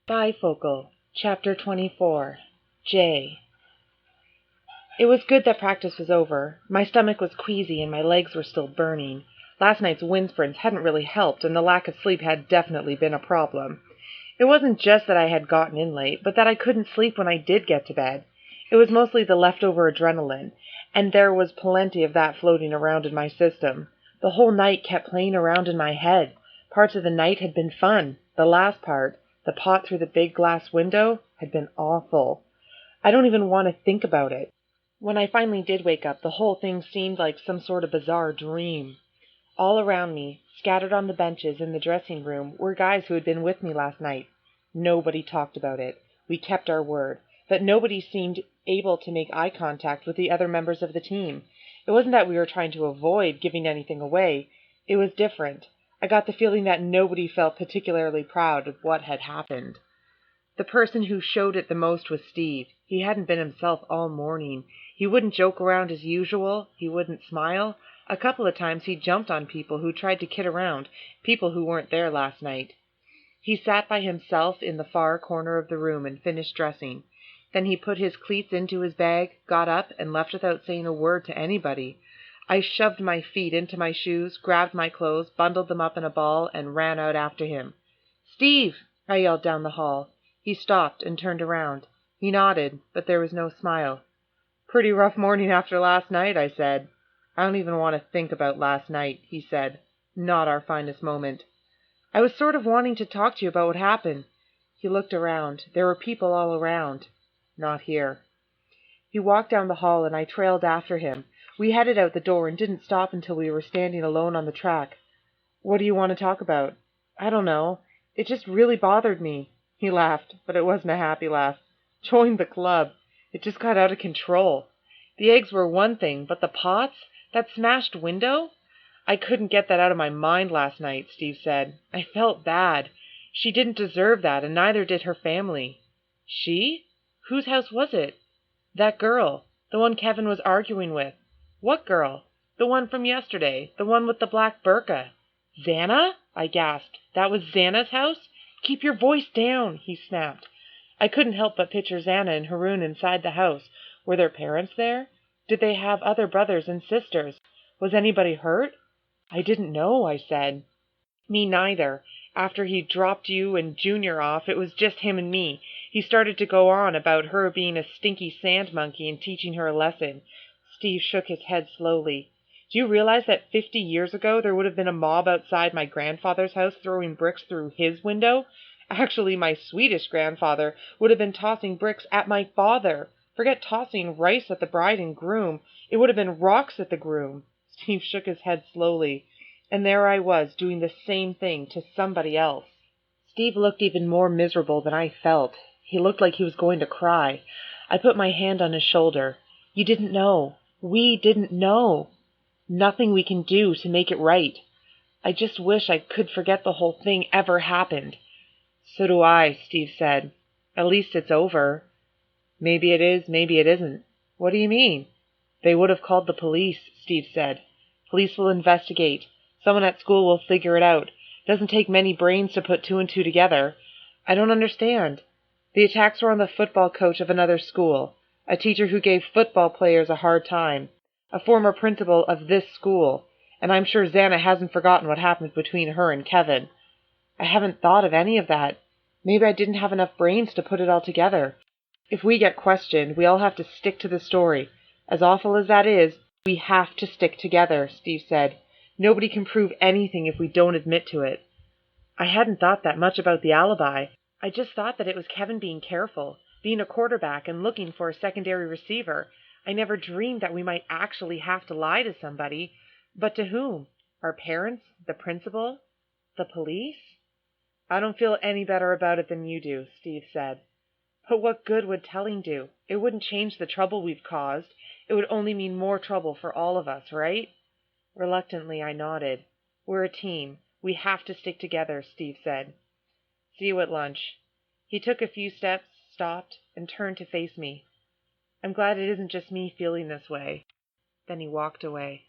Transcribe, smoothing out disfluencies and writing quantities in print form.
Bifocal Chapter 24. J. It was good that practice was over. My stomach was queasy and my legs were still burning. Last night's wind sprints hadn't really helped, and the lack of sleep had definitely been a problem. It wasn't just that I had gotten in late, but that I couldn't sleep when I did get to bed. It was mostly the leftover adrenaline, and there was plenty of that floating around in my system. The whole night kept playing around in my head. Parts of the night had been fun. The last part, the pot through the big glass window, had been awful. I don't even want to think about it. When I finally did wake up, the whole thing seemed like some sort of bizarre dream. All around me, scattered on the benches in the dressing room, were guys who had been with me last night. Nobody talked about it. We kept our word. But nobody seemed able to make eye contact with the other members of the team. It wasn't that we were trying to avoid giving anything away. It was different. I got the feeling that nobody felt particularly proud of what had happened. The person who showed it the most was Steve. He hadn't been himself all morning. He wouldn't joke around as usual. He wouldn't smile. A couple of times he jumped on people who tried to kid around, people who weren't there last night. He sat by himself in the far corner of the room and finished dressing. Then he put his cleats into his bag, got up, and left without saying a word to anybody. I shoved my feet into my shoes, grabbed my clothes, bundled them up in a ball, and ran out after him. "Steve!" I yelled down the hall. He stopped and turned around. He nodded, but there was no smile. "Pretty rough morning after last night," I said. "I don't even want to think about last night," he said. "Not our finest moment." "I was sort of wanting to talk to you about what happened." He looked around. There were people all around. Not here. He walked down the hall and I trailed after him. We headed out the door and didn't stop until we were standing alone on the track. "What do you want to talk about?" "I don't know. It just really bothered me." He laughed, but it wasn't a happy laugh. "Join the club. It just got out of control. The eggs were one thing, but the pots? That smashed window? I couldn't get that out of my mind last night," Steve said. "I felt bad. She didn't deserve that, and neither did her family." "She? Whose house was it?" "That girl. The one Kevin was arguing with." "What girl?" "The one from yesterday. The one with the black burqa." "Xana?" I gasped. "That was Xana's house?" "Keep your voice down," he snapped. I couldn't help but picture Xana and Haroon inside the house. Were their parents there? Did they have other brothers and sisters? Was anybody hurt? "I didn't know," I said. "Me neither. After he dropped you and Junior off, it was just him and me. He started to go on about her being a stinky sand monkey and teaching her a lesson." Steve shook his head slowly. "Do you realize that 50 years ago there would have been a mob outside my grandfather's house throwing bricks through his window? Actually, my Swedish grandfather would have been tossing bricks at my father. Forget tossing rice at the bride and groom. It would have been rocks at the groom." Steve shook his head slowly. And there I was, doing the same thing to somebody else. Steve looked even more miserable than I felt. He looked like he was going to cry. I put my hand on his shoulder. "You didn't know. We didn't know. Nothing we can do to make it right. I just wish I could forget the whole thing ever happened." "So do I," Steve said. "At least it's over." "Maybe it is, maybe it isn't." "What do you mean?" "They would have called the police," Steve said. "Police will investigate. Someone at school will figure it out. Doesn't take many brains to put two and two together." "I don't understand." "The attacks were on the football coach of another school, a teacher who gave football players a hard time, a former principal of this school, and I'm sure Xana hasn't forgotten what happened between her and Kevin." "I haven't thought of any of that. Maybe I didn't have enough brains to put it all together." "If we get questioned, we all have to stick to the story. As awful as that is, we have to stick together," Steve said. "Nobody can prove anything if we don't admit to it." I hadn't thought that much about the alibi. I just thought that it was Kevin being careful, being a quarterback and looking for a secondary receiver. I never dreamed that we might actually have to lie to somebody. But to whom? Our parents? The principal? The police? "I don't feel any better about it than you do," Steve said. "But what good would telling do? It wouldn't change the trouble we've caused. It would only mean more trouble for all of us, right?" Reluctantly, I nodded. "We're a team. We have to stick together," Steve said. "See you at lunch." He took a few steps, stopped, and turned to face me. "I'm glad it isn't just me feeling this way." Then he walked away.